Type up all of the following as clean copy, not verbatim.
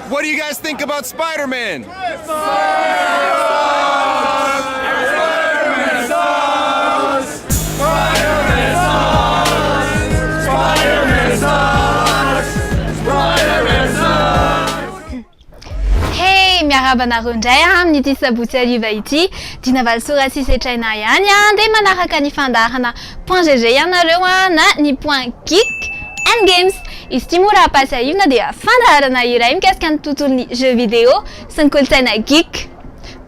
What do you guys think about Spider-Man? Hey, miarahaba anareo indray amin'ny sabotsy ariva ity dia navaly sorasy setraina ihany dia manaraka ny fandarana point GG ianareo na ny point geek and games. Izy ity moa raha pasahiona dia fandaharana iray mikasika ny tontolon'ny jeux vidéo sy ny kolontsaina geek.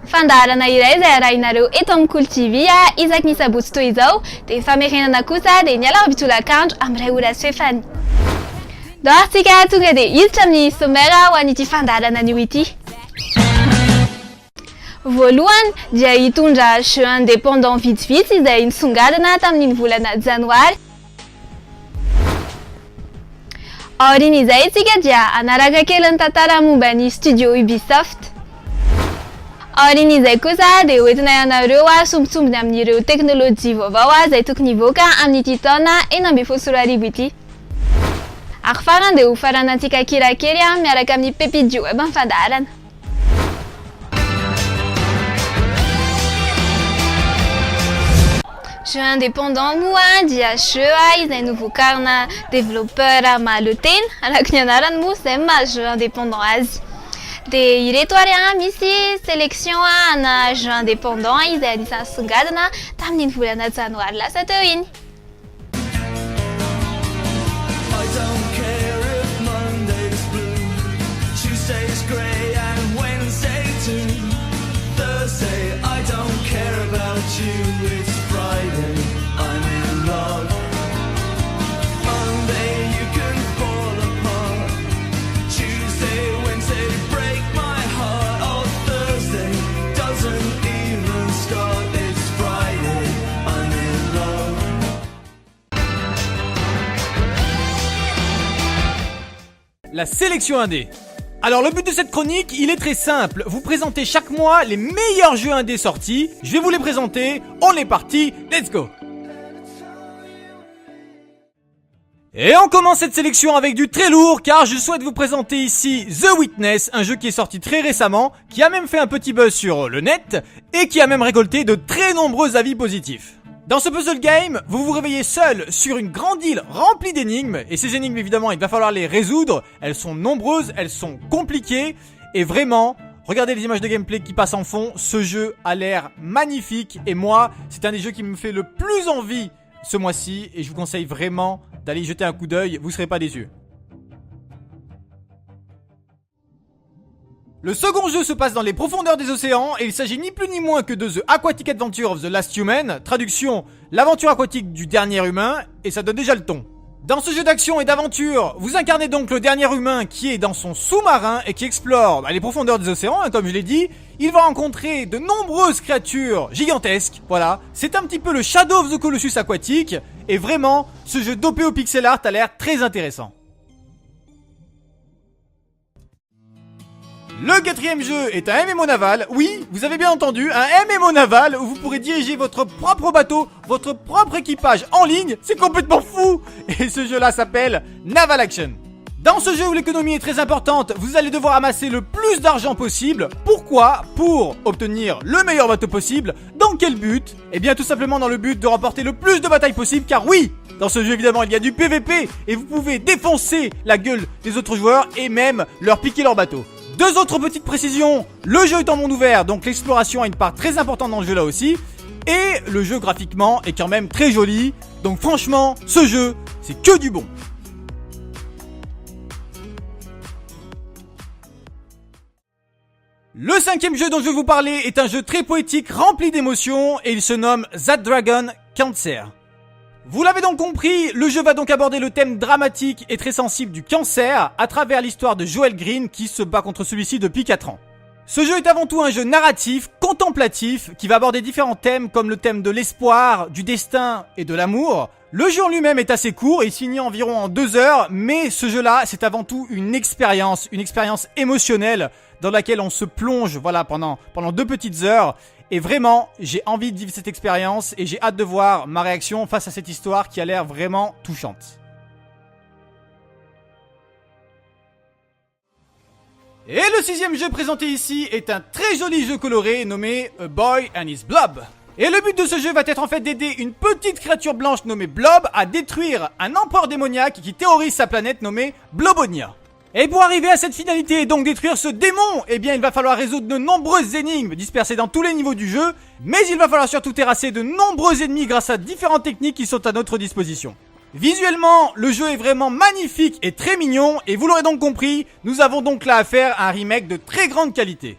Fandaharana iray izay arahinareo eto amin'ny Cool TV isaky ny sabotsy toy izao dia famerenana kosa dia ny alahady tolakandro amin'ny ray ora sy fefany. Doartsika tonga dia hiditra amin'ny sommaire ho an'ity fandaharana an'io ity. Voalohany dia hitondra jeu indépendant vitsivitsy izay nisongadina tamin'ny volana janoary. Aorian'izay isika dia anaraka kely ny tantara momba ny studio Ubisoft. Aorian'izay kosa dia hoentina ianareo sombitsombiny amin'ireo teknôlôjia vaovao izay tokony hivoaka amin'ity taona 2024 ity. Ary farany dia ho faranantsika kirakely miaraka amin'ny pépite web amin'ny fandaharana. Jeu indépendant moa dia jeu izay novokarina développeur Malotene, araka ny anarany moa izay maha jeu indépendant azy. Dia ireto ary misy sélection na jeu indépendant izay anisany songadina tamin'ny volana janoary lasa teo iny. La sélection indé. Alors le but de cette chronique, il est très simple. Vous présentez chaque mois les meilleurs jeux indés sortis. Je vais vous les présenter. On est parti, let's go. Et on commence cette sélection avec du très lourd car je souhaite vous présenter ici The Witness, un jeu qui est sorti très récemment, qui a même fait un petit buzz sur le net et qui a même récolté de très nombreux avis positifs. Dans ce puzzle game, vous vous réveillez seul sur une grande île remplie d'énigmes, et ces énigmes évidemment il va falloir les résoudre, elles sont nombreuses, elles sont compliquées, et vraiment, regardez les images de gameplay qui passent en fond, ce jeu a l'air magnifique, et moi, c'est un des jeux qui me fait le plus envie ce mois-ci, et je vous conseille vraiment d'aller y jeter un coup d'œil, vous ne serez pas déçus. Le second jeu se passe dans les profondeurs des océans et il s'agit ni plus ni moins que de The Aquatic Adventure of the Last Human, traduction l'aventure aquatique du dernier humain, et ça donne déjà le ton. Dans ce jeu d'action et d'aventure, vous incarnez donc le dernier humain qui est dans son sous-marin et qui explore les profondeurs des océans, comme je l'ai dit. Il va rencontrer de nombreuses créatures gigantesques, voilà. C'est un petit peu le Shadow of the Colossus aquatique, et vraiment, ce jeu dopé au pixel art a l'air très intéressant. Le quatrième jeu est un MMO naval, oui, vous avez bien entendu, un MMO naval où vous pourrez diriger votre propre bateau, votre propre équipage en ligne, c'est complètement fou. Et ce jeu là s'appelle Naval Action. Dans ce jeu où l'économie est très importante, vous allez devoir amasser le plus d'argent possible. Pourquoi? Pour obtenir le meilleur bateau possible. Dans quel but? Eh bien tout simplement dans le but de remporter le plus de batailles possible, car oui, dans ce jeu évidemment il y a du PVP et vous pouvez défoncer la gueule des autres joueurs et même leur piquer leur bateau. Deux autres petites précisions, le jeu est en monde ouvert, donc l'exploration a une part très importante dans le jeu là aussi. Et le jeu graphiquement est quand même très joli, donc franchement, ce jeu, c'est que du bon. Le cinquième jeu dont je vais vous parler est un jeu très poétique, rempli d'émotions, et il se nomme That Dragon Cancer. Vous l'avez donc compris, le jeu va donc aborder le thème dramatique et très sensible du cancer à travers l'histoire de Joel Green qui se bat contre celui-ci depuis 4 ans. Ce jeu est avant tout un jeu narratif, contemplatif, qui va aborder différents thèmes comme le thème de l'espoir, du destin et de l'amour. Le jeu en lui-même est assez court, il finit environ en 2 heures, mais ce jeu-là, c'est avant tout une expérience émotionnelle dans laquelle on se plonge, voilà, pendant 2 petites heures. Et vraiment, j'ai envie de vivre cette expérience et j'ai hâte de voir ma réaction face à cette histoire qui a l'air vraiment touchante. Et le 6e jeu présenté ici est un très joli jeu coloré nommé A Boy and His Blob. Et le but de ce jeu va être en fait d'aider une petite créature blanche nommée Blob à détruire un empereur démoniaque qui terrorise sa planète nommée Blobonia. Et pour arriver à cette finalité et donc détruire ce démon, eh bien il va falloir résoudre de nombreuses énigmes dispersées dans tous les niveaux du jeu, mais il va falloir surtout terrasser de nombreux ennemis grâce à différentes techniques qui sont à notre disposition. Visuellement, le jeu est vraiment magnifique et très mignon, et vous l'aurez donc compris, nous avons donc là affaire à un remake de très grande qualité.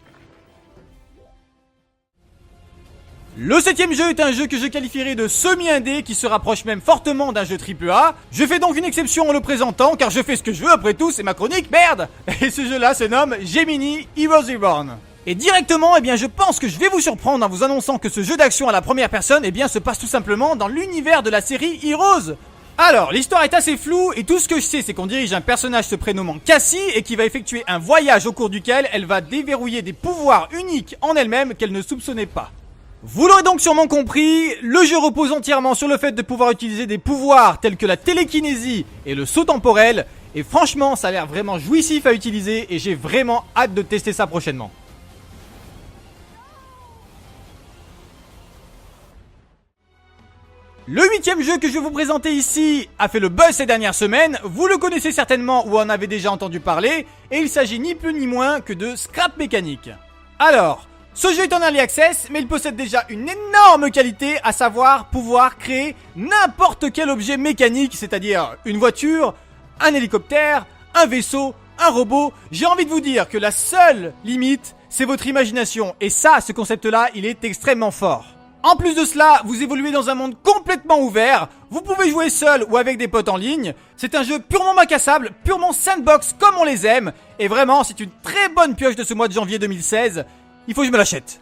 Le 7e jeu est un jeu que je qualifierais de semi-indé qui se rapproche même fortement d'un jeu AAA. Je fais donc une exception en le présentant car je fais ce que je veux après tout, c'est ma chronique, merde. Et ce jeu là se nomme Gemini Heroes Reborn. Et directement, eh bien je pense que je vais vous surprendre en vous annonçant que ce jeu d'action à la première personne eh bien se passe tout simplement dans l'univers de la série Heroes. Alors, l'histoire est assez floue et tout ce que je sais c'est qu'on dirige un personnage se prénommant Cassie et qui va effectuer un voyage au cours duquel elle va déverrouiller des pouvoirs uniques en elle-même qu'elle ne soupçonnait pas. Vous l'aurez donc sûrement compris, le jeu repose entièrement sur le fait de pouvoir utiliser des pouvoirs tels que la télékinésie et le saut temporel et franchement ça a l'air vraiment jouissif à utiliser et j'ai vraiment hâte de tester ça prochainement. Le 8e jeu que je vais vous présenter ici a fait le buzz ces dernières semaines, vous le connaissez certainement ou en avez déjà entendu parler, et il s'agit ni plus ni moins que de Scrap Mécanique. Alors, ce jeu est en early access, mais il possède déjà une énorme qualité, à savoir pouvoir créer n'importe quel objet mécanique, c'est-à-dire une voiture, un hélicoptère, un vaisseau, un robot. J'ai envie de vous dire que la seule limite, c'est votre imagination, et ça, ce concept-là, il est extrêmement fort. En plus de cela, vous évoluez dans un monde complètement ouvert, vous pouvez jouer seul ou avec des potes en ligne, c'est un jeu purement bac à sable, purement sandbox comme on les aime, et vraiment c'est une très bonne pioche de ce mois de janvier 2016, il faut que je me l'achète.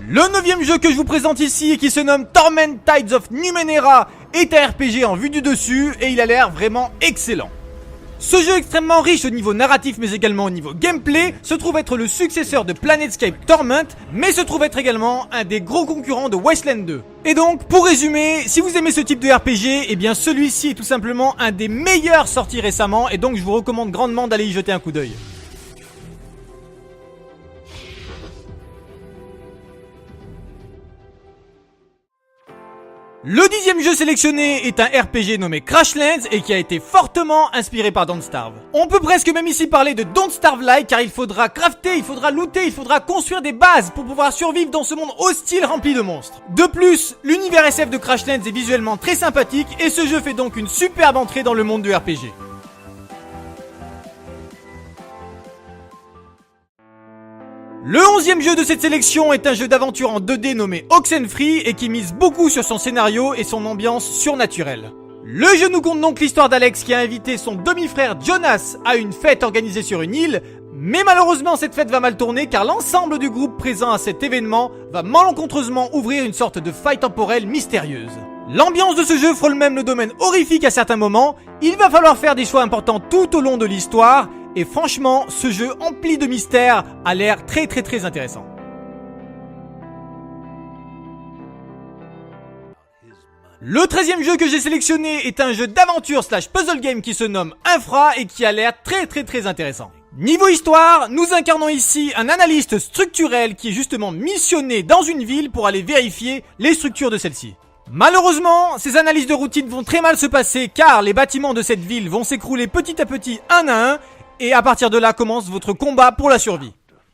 Le 9e jeu que je vous présente ici et qui se nomme Torment Tides of Numenera est un RPG en vue du dessus et il a l'air vraiment excellent. Ce jeu extrêmement riche au niveau narratif mais également au niveau gameplay se trouve être le successeur de Planetscape Torment mais se trouve être également un des gros concurrents de Wasteland 2. Et donc pour résumer, si vous aimez ce type de RPG, eh bien celui-ci est tout simplement un des meilleurs sortis récemment et donc je vous recommande grandement d'aller y jeter un coup d'œil. Le 10e jeu sélectionné est un RPG nommé Crashlands et qui a été fortement inspiré par Don't Starve. On peut presque même ici parler de Don't Starve-like car il faudra crafter, il faudra looter, il faudra construire des bases pour pouvoir survivre dans ce monde hostile rempli de monstres. De plus, l'univers SF de Crashlands est visuellement très sympathique et ce jeu fait donc une superbe entrée dans le monde du RPG. Le 11e jeu de cette sélection est un jeu d'aventure en 2D nommé Oxenfree et qui mise beaucoup sur son scénario et son ambiance surnaturelle. Le jeu nous conte donc l'histoire d'Alex qui a invité son demi-frère Jonas à une fête organisée sur une île, mais malheureusement cette fête va mal tourner car l'ensemble du groupe présent à cet événement va malencontreusement ouvrir une sorte de faille temporelle mystérieuse. L'ambiance de ce jeu frôle même le domaine horrifique à certains moments, il va falloir faire des choix importants tout au long de l'histoire, et franchement, ce jeu empli de mystères a l'air très intéressant. Le 13e jeu que j'ai sélectionné est un jeu d'aventure / puzzle game qui se nomme Infra et qui a l'air très intéressant. Niveau histoire, nous incarnons ici un analyste structurel qui est justement missionné dans une ville pour aller vérifier les structures de celle-ci. Malheureusement, ces analyses de routine vont très mal se passer car les bâtiments de cette ville vont s'écrouler petit à petit un à un et à partir de là commence votre combat pour la survie.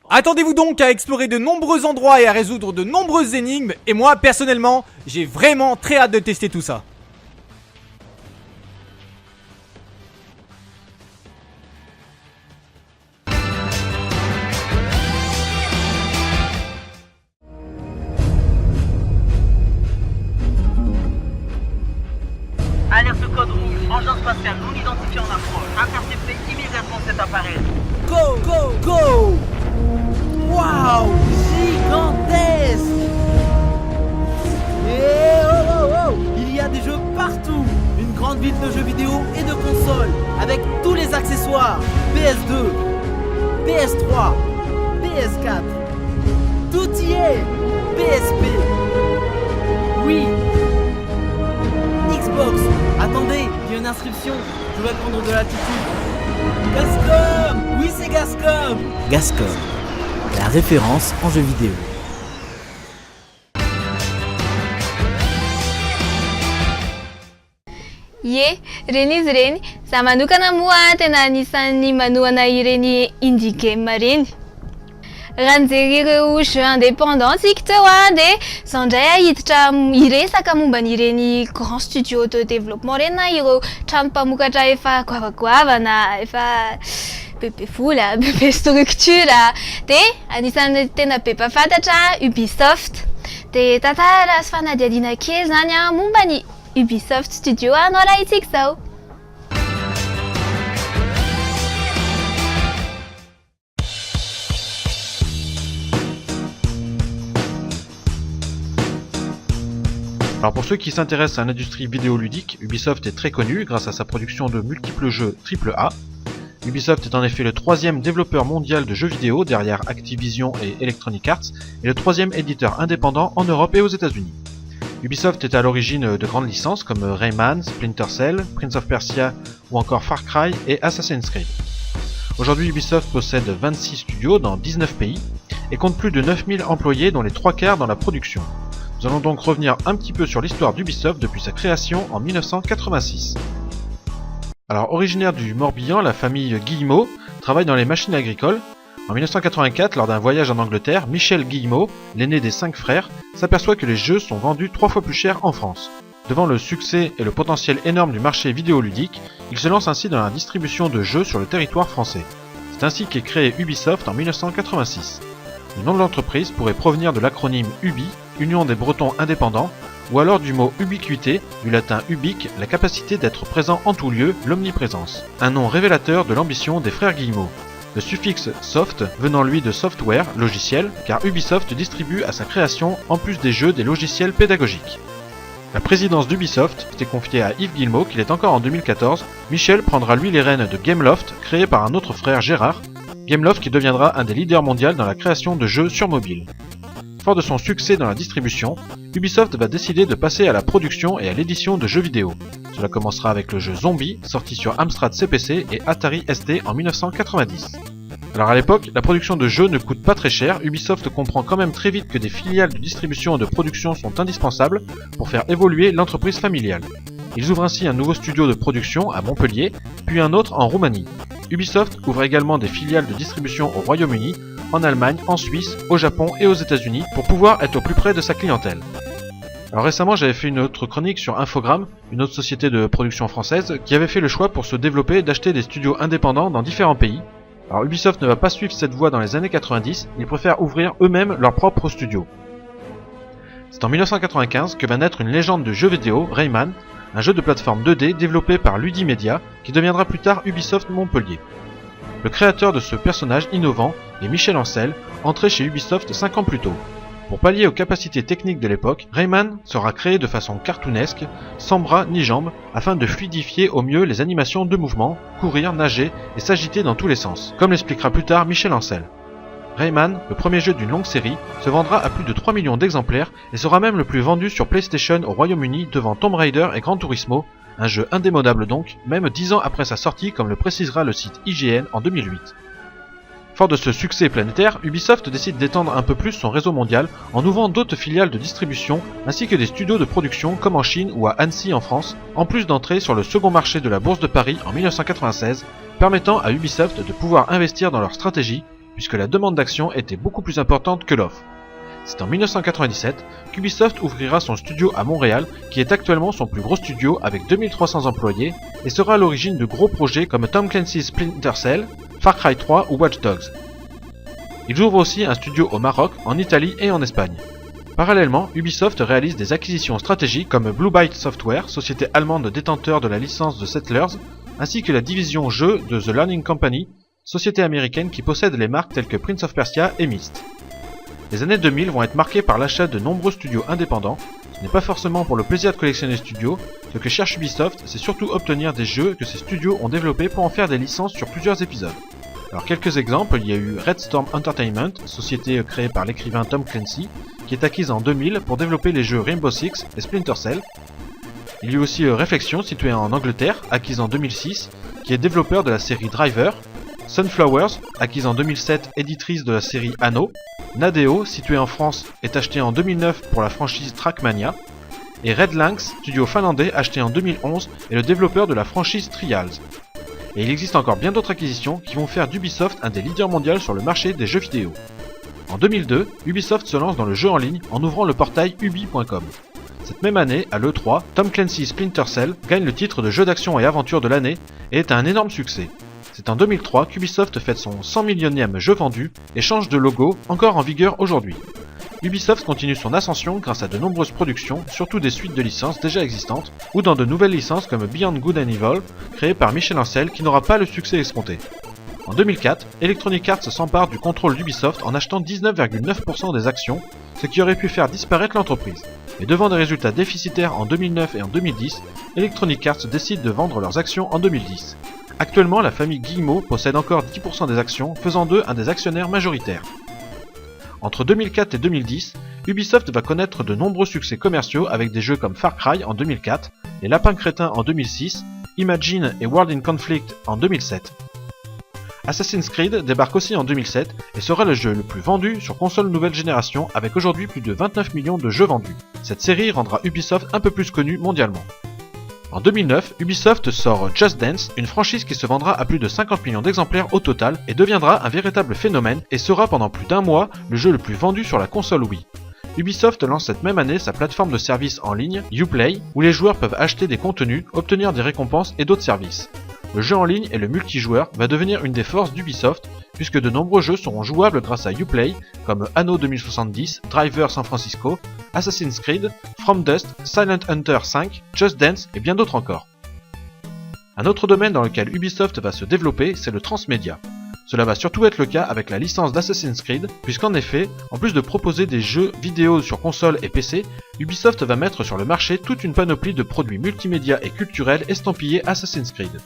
Attendez-vous donc à explorer de nombreux endroits et à résoudre de nombreuses énigmes et moi personnellement, j'ai vraiment très hâte de tester tout ça. Alerte code rouge, engin spatial non identifié en approche. Interceptez immédiatement cet appareil. Go, go, go! Waouh! Gigantesque! Et oh, oh, oh! Il y a des jeux partout! Une grande ville de jeux vidéo et de consoles, avec tous les accessoires PS2, PS3, PS4. Tout y est. PSP. Oui. Xbox. Attendez, il y a une inscription. Je vais prendre de l'altitude. Gascom. Oui, c'est Gascom. Gascom. La référence en jeux vidéo. Ye, reny izy reny, za manokana moa tena anisan'ny manohana ireny indie game reny. Raha nijery ireo jeux indépendants tsika teo de zao ndray ahiditra hiresaka momba n'ireny grand studio de développement reny na ireo trano mpamokatra efa goavagoava na efa bebe vola, bebe structure de anisan'ny tena be mpafantatra Ubisoft. De tantara sy fanadihadiana kely zany momba ny Ubisoft Studio anao raha itsika zao. Alors pour ceux qui s'intéressent à l'industrie vidéoludique, Ubisoft est très connu grâce à sa production de multiples jeux AAA. Ubisoft est en effet le troisième développeur mondial de jeux vidéo derrière Activision et Electronic Arts et le troisième éditeur indépendant en Europe et aux États-Unis. Ubisoft est à l'origine de grandes licences comme Rayman, Splinter Cell, Prince of Persia ou encore Far Cry et Assassin's Creed. Aujourd'hui Ubisoft possède 26 studios dans 19 pays et compte plus de 9000 employés dont les 3 quarts dans la production. Nous allons donc revenir un petit peu sur l'histoire d'Ubisoft depuis sa création en 1986. Alors originaire du Morbihan, la famille Guillemot travaille dans les machines agricoles. En 1984, lors d'un voyage en Angleterre, Michel Guillemot, l'aîné des 5 frères, s'aperçoit que les jeux sont vendus 3 fois plus cher en France. Devant le succès et le potentiel énorme du marché vidéoludique, il se lance ainsi dans la distribution de jeux sur le territoire français. C'est ainsi qu'est créé Ubisoft en 1986. Le nom de l'entreprise pourrait provenir de l'acronyme UBI, Union des Bretons Indépendants, ou alors du mot ubiquité, du latin ubique, la capacité d'être présent en tout lieu, l'omniprésence. Un nom révélateur de l'ambition des frères Guillemot. Le suffixe soft venant lui de software, logiciel, car Ubisoft distribue à sa création, en plus des jeux, des logiciels pédagogiques. La présidence d'Ubisoft était confiée à Yves Guillemot, qu'il est encore en 2014. Michel prendra lui les rênes de Gameloft, créé par un autre frère Gérard. Gameloft qui deviendra un des leaders mondiaux dans la création de jeux sur mobile. Fort de son succès dans la distribution, Ubisoft va décider de passer à la production et à l'édition de jeux vidéo. Cela commencera avec le jeu Zombie, sorti sur Amstrad CPC et Atari ST en 1990. Alors à l'époque, la production de jeux ne coûte pas très cher, Ubisoft comprend quand même très vite que des filiales de distribution et de production sont indispensables pour faire évoluer l'entreprise familiale. Ils ouvrent ainsi un nouveau studio de production à Montpellier, puis un autre en Roumanie. Ubisoft ouvre également des filiales de distribution au Royaume-Uni, en Allemagne, en Suisse, au Japon et aux États-Unis pour pouvoir être au plus près de sa clientèle. Alors récemment j'avais fait une autre chronique sur Infogrames, une autre société de production française, qui avait fait le choix pour se développer d'acheter des studios indépendants dans différents pays. Alors Ubisoft ne va pas suivre cette voie dans les années 90, ils préfèrent ouvrir eux-mêmes leur propre studio. C'est en 1995 que va naître une légende de jeux vidéo, Rayman, un jeu de plateforme 2D développé par Ludimedia, qui deviendra plus tard Ubisoft Montpellier. Le créateur de ce personnage innovant est Michel Ancel, entré chez Ubisoft 5 ans plus tôt. Pour pallier aux capacités techniques de l'époque, Rayman sera créé de façon cartoonesque, sans bras ni jambes, afin de fluidifier au mieux les animations de mouvement, courir, nager et s'agiter dans tous les sens, comme l'expliquera plus tard Michel Ancel. Rayman, le premier jeu d'une longue série, se vendra à plus de 3 millions d'exemplaires et sera même le plus vendu sur PlayStation au Royaume-Uni devant Tomb Raider et Gran Turismo, un jeu indémodable donc, même 10 ans après sa sortie comme le précisera le site IGN en 2008. Fort de ce succès planétaire, Ubisoft décide d'étendre un peu plus son réseau mondial en ouvrant d'autres filiales de distribution ainsi que des studios de production comme en Chine ou à Annecy en France, en plus d'entrer sur le second marché de la Bourse de Paris en 1996, permettant à Ubisoft de pouvoir investir dans leur stratégie puisque la demande d'action était beaucoup plus importante que l'offre. C'est en 1997 qu'Ubisoft ouvrira son studio à Montréal, qui est actuellement son plus gros studio avec 2300 employés, et sera à l'origine de gros projets comme Tom Clancy's Splinter Cell, Far Cry 3 ou Watch Dogs. Ils ouvrent aussi un studio au Maroc, en Italie et en Espagne. Parallèlement, Ubisoft réalise des acquisitions stratégiques comme Blue Byte Software, société allemande détenteur de la licence de Settlers, ainsi que la division jeux de The Learning Company, société américaine qui possède les marques telles que Prince of Persia et Myst. Les années 2000 vont être marquées par l'achat de nombreux studios indépendants, Ce n'est pas forcément pour le plaisir de collectionner studios, ce que cherche Ubisoft, c'est surtout obtenir des jeux que ces studios ont développés pour en faire des licences sur plusieurs épisodes. Alors quelques exemples, il y a eu Red Storm Entertainment, société créée par l'écrivain Tom Clancy, qui est acquise en 2000 pour développer les jeux Rainbow Six et Splinter Cell. Il y a eu aussi Reflection, située en Angleterre, acquise en 2006, qui est développeur de la série Driver. Sunflowers, acquise en 2007, éditrice de la série Anno. Nadeo, située en France, est achetée en 2009 pour la franchise Trackmania. Et Red Lynx, studio finlandais acheté en 2011, est le développeur de la franchise Trials. Et il existe encore bien d'autres acquisitions qui vont faire d'Ubisoft un des leaders mondiaux sur le marché des jeux vidéo. En 2002, Ubisoft se lance dans le jeu en ligne en ouvrant le portail ubi.com. Cette même année, à l'E3, Tom Clancy Splinter Cell gagne le titre de jeu d'action et aventure de l'année et est un énorme succès. C'est en 2003 qu'Ubisoft fête son 100 millionième jeu vendu et change de logo, encore en vigueur aujourd'hui. Ubisoft continue son ascension grâce à de nombreuses productions, surtout des suites de licences déjà existantes, ou dans de nouvelles licences comme Beyond Good and Evil, créée par Michel Ancel qui n'aura pas le succès escompté. En 2004, Electronic Arts s'empare du contrôle d'Ubisoft en achetant 19,9% des actions, ce qui aurait pu faire disparaître l'entreprise. Mais devant des résultats déficitaires en 2009 et en 2010, Electronic Arts décide de vendre leurs actions en 2010. Actuellement, la famille Guillemot possède encore 10% des actions, faisant d'eux un des actionnaires majoritaires. Entre 2004 et 2010, Ubisoft va connaître de nombreux succès commerciaux avec des jeux comme Far Cry en 2004, Les Lapins Crétins en 2006, Imagine et World in Conflict en 2007. Assassin's Creed débarque aussi en 2007 et sera le jeu le plus vendu sur console nouvelle génération avec aujourd'hui plus de 29 millions de jeux vendus. Cette série rendra Ubisoft un peu plus connu mondialement. En 2009, Ubisoft sort Just Dance, une franchise qui se vendra à plus de 50 millions d'exemplaires au total et deviendra un véritable phénomène et sera pendant plus d'un mois le jeu le plus vendu sur la console Wii. Ubisoft lance cette même année sa plateforme de services en ligne, Uplay, où les joueurs peuvent acheter des contenus, obtenir des récompenses et d'autres services. Le jeu en ligne et le multijoueur va devenir une des forces d'Ubisoft, puisque de nombreux jeux seront jouables grâce à Uplay, comme Anno 2070, Driver San Francisco, Assassin's Creed, From Dust, Silent Hunter 5, Just Dance et bien d'autres encore. Un autre domaine dans lequel Ubisoft va se développer, c'est le transmédia. Cela va surtout être le cas avec la licence d'Assassin's Creed, puisqu'en effet, en plus de proposer des jeux vidéo sur console et PC, Ubisoft va mettre sur le marché toute une panoplie de produits multimédia et culturels estampillés Assassin's Creed.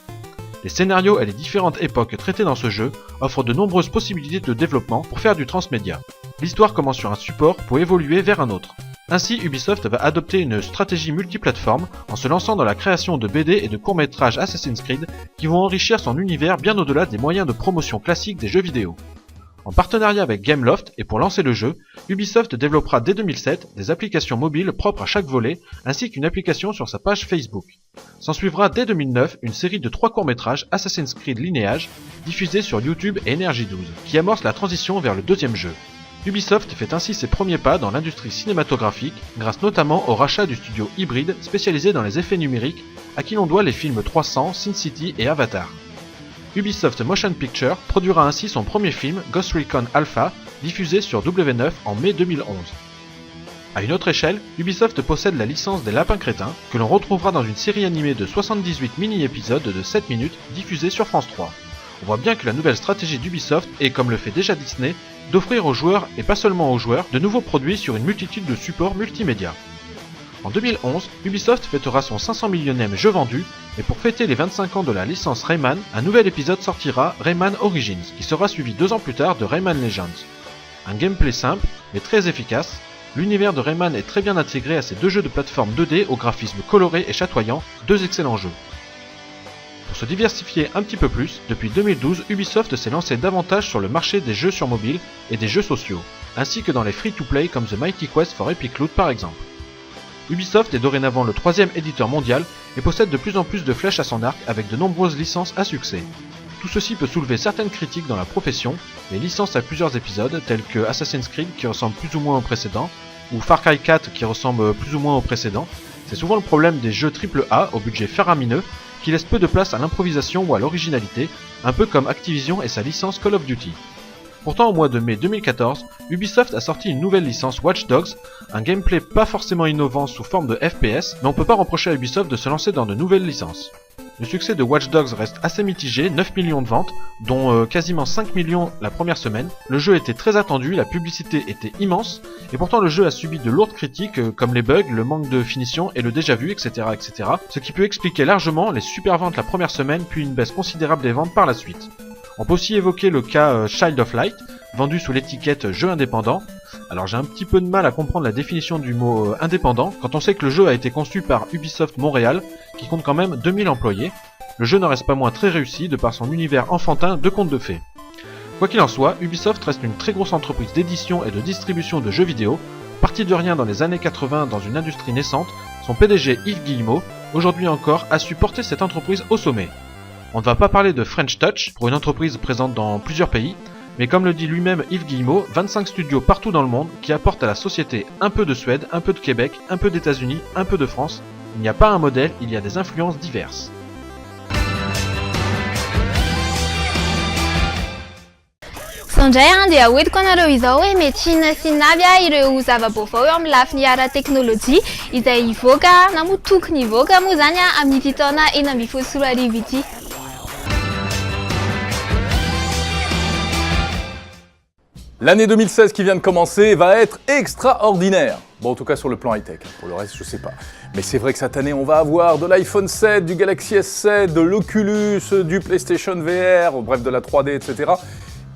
Les scénarios et les différentes époques traitées dans ce jeu offrent de nombreuses possibilités de développement pour faire du transmédia. L'histoire commence sur un support pour évoluer vers un autre. Ainsi, Ubisoft va adopter une stratégie multiplateforme en se lançant dans la création de BD et de courts-métrages Assassin's Creed qui vont enrichir son univers bien au-delà des moyens de promotion classiques des jeux vidéo. En partenariat avec Gameloft et pour lancer le jeu, Ubisoft développera dès 2007 des applications mobiles propres à chaque volet ainsi qu'une application sur sa page Facebook. S'ensuivra dès 2009 une série de 3 courts-métrages Assassin's Creed Lineage diffusés sur YouTube et Energy 12 qui amorce la transition vers le deuxième jeu. Ubisoft fait ainsi ses premiers pas dans l'industrie cinématographique grâce notamment au rachat du studio Hybrid spécialisé dans les effets numériques à qui l'on doit les films 300, Sin City et Avatar. Ubisoft Motion Picture produira ainsi son premier film Ghost Recon Alpha diffusé sur W9 en mai 2011. À une autre échelle, Ubisoft possède la licence des Lapins Crétins que l'on retrouvera dans une série animée de 78 mini-épisodes de 7 minutes diffusée sur France 3. On voit bien que la nouvelle stratégie d'Ubisoft est, comme le fait déjà Disney, d'offrir aux joueurs, et pas seulement aux joueurs, de nouveaux produits sur une multitude de supports multimédia. En 2011, Ubisoft fêtera son 500 millionième jeu vendu, et pour fêter les 25 ans de la licence Rayman, un nouvel épisode sortira, Rayman Origins, qui sera suivi 2 ans plus tard de Rayman Legends. Un gameplay simple, mais très efficace, l'univers de Rayman est très bien intégré à ces 2 jeux de plateforme 2D au graphisme coloré et chatoyant, 2 excellents jeux. Pour se diversifier un petit peu plus, depuis 2012, Ubisoft s'est lancé davantage sur le marché des jeux sur mobile et des jeux sociaux, ainsi que dans les free-to-play comme The Mighty Quest for Epic Loot par exemple. Ubisoft est dorénavant le 3e éditeur mondial et possède de plus en plus de flèches à son arc avec de nombreuses licences à succès. Tout ceci peut soulever certaines critiques dans la profession, les licences à plusieurs épisodes telles que Assassin's Creed qui ressemble plus ou moins au précédent, ou Far Cry 4 qui ressemble plus ou moins au précédent. C'est souvent le problème des jeux AAA au budget faramineux qui laissent peu de place à l'improvisation ou à l'originalité, un peu comme Activision et sa licence Call of Duty. Pourtant, au mois de mai 2014, Ubisoft a sorti une nouvelle licence Watch Dogs, un gameplay pas forcément innovant sous forme de FPS, mais on peut pas reprocher à Ubisoft de se lancer dans de nouvelles licences. Le succès de Watch Dogs reste assez mitigé, 9 millions de ventes, dont quasiment 5 millions la première semaine. Le jeu était très attendu, la publicité était immense, et pourtant le jeu a subi de lourdes critiques comme les bugs, le manque de finition et le déjà-vu, etc., etc. Ce qui peut expliquer largement les super ventes la première semaine, puis une baisse considérable des ventes par la suite. On peut aussi évoquer le cas Child of Light, vendu sous l'étiquette jeu indépendant. Alors j'ai un petit peu de mal à comprendre la définition du mot indépendant quand on sait que le jeu a été conçu par Ubisoft Montréal qui compte quand même 2000 employés. Le jeu n'en reste pas moins très réussi de par son univers enfantin de contes de fées. Quoi qu'il en soit, Ubisoft reste une très grosse entreprise d'édition et de distribution de jeux vidéo. Parti de rien dans les années 80 dans une industrie naissante, son PDG Yves Guillemot, aujourd'hui encore, a su porter cette entreprise au sommet. On ne va pas parler de French Touch pour une entreprise présente dans plusieurs pays, mais comme le dit lui-même Yves Guillemot, 25 studios partout dans le monde qui apportent à la société un peu de Suède, un peu de Québec, un peu d'États-Unis, un peu de France. Il n'y a pas un modèle, il y a des influences diverses. Sonjay dia oety ko anareo izao hoe mety sinavy ireo zava-baovao eo amin'ny lafiny ara-teknôlôjia izay hivoaka na moa tokony hivoaka moa zany amin'ity taona 2024 ity. L'année 2016 qui vient de commencer va être extraordinaire. Bon, en tout cas sur le plan high-tech. Pour le reste, je sais pas. Mais c'est vrai que cette année, on va avoir de l'iPhone 7, du Galaxy S7, de l'Oculus, du PlayStation VR, bref, de la 3D, etc.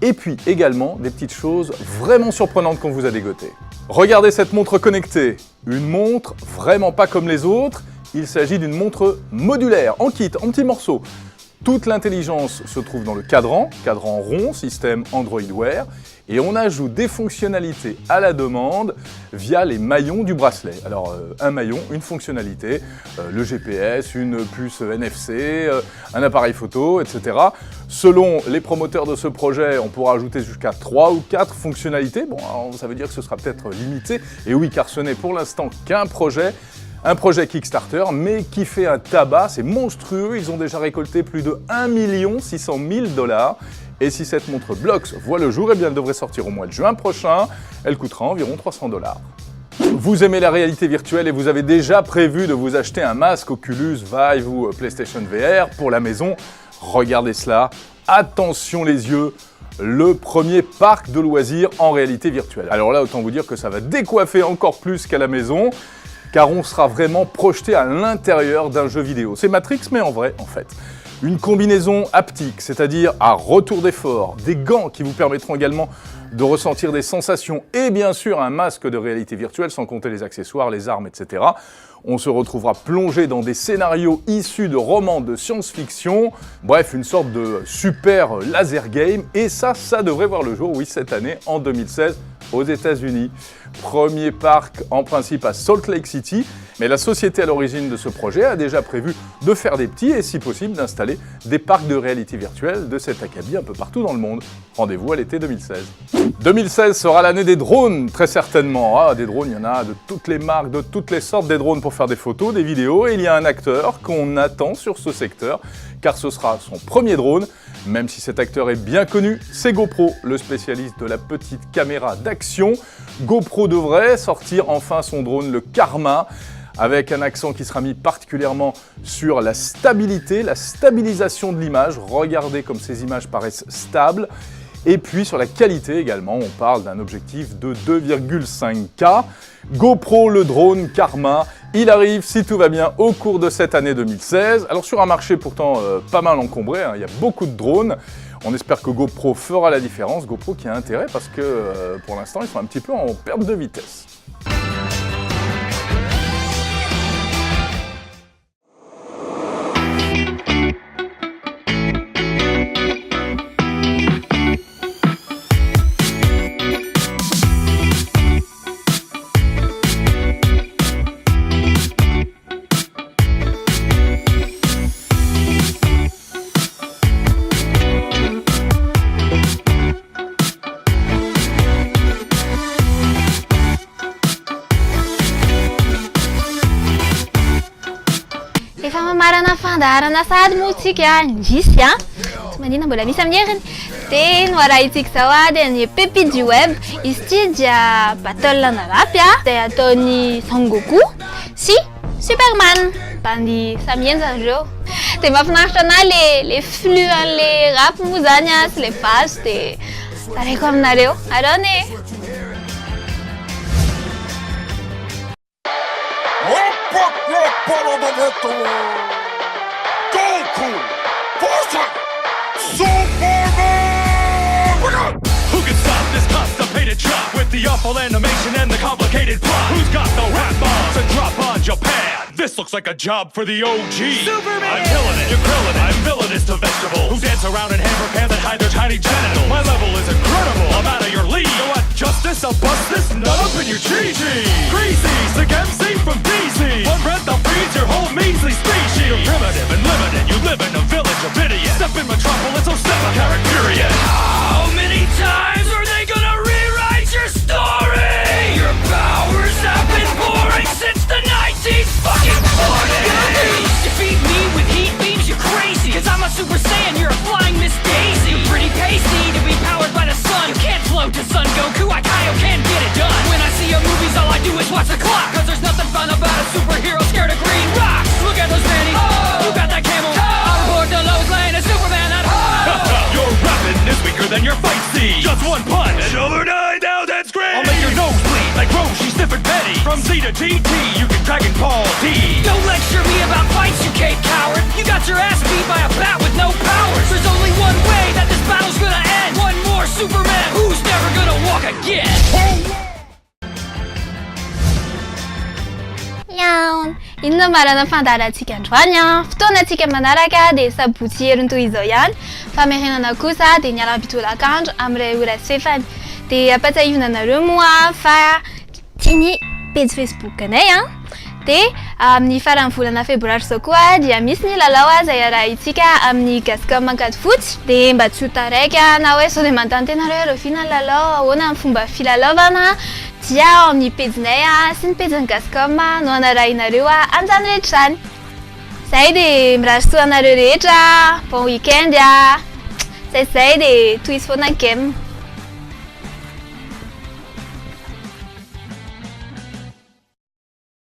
Et puis également des petites choses vraiment surprenantes qu'on vous a dégotées. Regardez cette montre connectée. Une montre vraiment pas comme les autres. Il s'agit d'une montre modulaire, en kit, en petits morceaux. Toute l'intelligence se trouve dans le cadran rond, système Android Wear, et on ajoute des fonctionnalités à la demande via les maillons du bracelet. Alors un maillon, une fonctionnalité, le GPS, une puce NFC, un appareil photo, etc. Selon les promoteurs de ce projet, on pourra ajouter jusqu'à 3 ou 4 fonctionnalités. Bon, alors, ça veut dire que ce sera peut-être limité, et oui, car ce n'est pour l'instant qu'un projet. Un projet Kickstarter, mais qui fait un tabac, c'est monstrueux, ils ont déjà récolté plus de 1 600 000 $. Et si cette montre Blox voit le jour, eh bien elle devrait sortir au mois de juin prochain, elle coûtera environ 300 $. Vous aimez la réalité virtuelle et vous avez déjà prévu de vous acheter un masque Oculus, Vive ou PlayStation VR pour la maison, regardez cela, attention les yeux, le premier parc de loisirs en réalité virtuelle. Alors là, autant vous dire que ça va décoiffer encore plus qu'à la maison, car on sera vraiment projeté à l'intérieur d'un jeu vidéo. C'est Matrix, mais en vrai, en fait. Une combinaison haptique, c'est-à-dire à retour d'effort, des gants qui vous permettront également de ressentir des sensations, et bien sûr un masque de réalité virtuelle, sans compter les accessoires, les armes, etc. On se retrouvera plongé dans des scénarios issus de romans de science-fiction, bref, une sorte de super laser game, et ça devrait voir le jour, oui, cette année, en 2016, aux États-Unis. Premier parc en principe à Salt Lake City, mais la société à l'origine de ce projet a déjà prévu de faire des petits et si possible d'installer des parcs de réalité virtuelle de cet acabit un peu partout dans le monde. Rendez-vous à l'été 2016. 2016 sera l'année des drones, très certainement. Ah, des drones, il y en a de toutes les marques, de toutes les sortes, des drones pour faire des photos, des vidéos, et il y a un acteur qu'on attend sur ce secteur, car ce sera son premier drone. Même si cet acteur est bien connu, c'est GoPro, le spécialiste de la petite caméra d'action. GoPro devrait sortir enfin son drone, le Karma, avec un accent qui sera mis particulièrement sur la stabilité, la stabilisation de l'image. Regardez comme ces images paraissent stables. Et puis sur la qualité également, on parle d'un objectif de 2,5K. GoPro, le drone Karma, il arrive, si tout va bien, au cours de cette année 2016. Alors sur un marché pourtant pas mal encombré, il y a beaucoup de drones. On espère que GoPro fera la différence. GoPro qui a intérêt parce que pour l'instant, ils sont un petit peu en perte de vitesse. Marana fandarana sady moa tsika indrisy manina mbola misy amin'ny heriny dia noarahitsika zao dia ny pépite web izy ity dia battle narapy dia ataony Son Goku sy Superman bandy samienza zareo de mahafinaritra anahy le flux an'le rap moa zany a sy le base de tareko aminareo arony e. Who can stop this constipated chop with the awful animation and the complicated plot? Who's got the rap bombs to drop on Japan? This looks like a job for the OG. Superman! I'm killing it, you're grilling it. I'm villainous to vegetables who dance around in hammer pants and hide their tiny genitals. My level is incredible, I'm out of your league. You want justice? I'll bust this nut up in your GG. Greasy, sick MC from DC. One breath, I'll freeze your whole measly species. You're primitive and limited, you live in a village of idiots. Step in Metropolis, so step a carrot period. How many times are they gonna rewrite your story? Your powers have been boring since the 1940s. Defeat me with heat beams, you're crazy. Cause I'm a Super Saiyan, you're a flying Miss Daisy. You're pretty pasty to be powered by the sun. You can't float to Son Goku, I can't get it done. When I see your movies, all I do is watch the clock. Cause there's nothing fun about a superhero scared of green rocks. Look at those panties, you got that camel. I'm aboard the Lois Lane, a Superman at home. Your weapon is weaker than your fight scene. Just one punch, and over 9,000 screams. I'll make your nose bleed like Roshi, Stiff and Betty. From Z to GT, you can Dragon Ball D. Don't lecture me about fights, you Cape Coward. You got your ass beat by a bat with no powers. There's only one way that this battle's gonna end. One more Superman who's never gonna walk again. Iawn, inona marana fandaharantsika androany a, fotoanantsika manaraka dia sabotsy hery toy izao ihany, famerenana kosa dia niara-bitolakandro amin'ilay ora sy fehefany. Dia ampatsahivina anareo moa fa tiany page Facebook anay a. Dia amin'ny faran'ny volana febroary zao koa dia misy ny lalao izay arahintsika amin'ny Gascom Mankady Fotsy. Dia mba tsy ho taraiky na hoe sao dia manontany tena hoe revina lalao ahoana amin'ny fomba filalaovana dia ao amin'ny page-nay sy ny page-ny Gascom no anarahinareo anjany rehetrany. Zay dia miraharasoa anareo rehetra, bon week-end a. Zay dia tohizo foana game.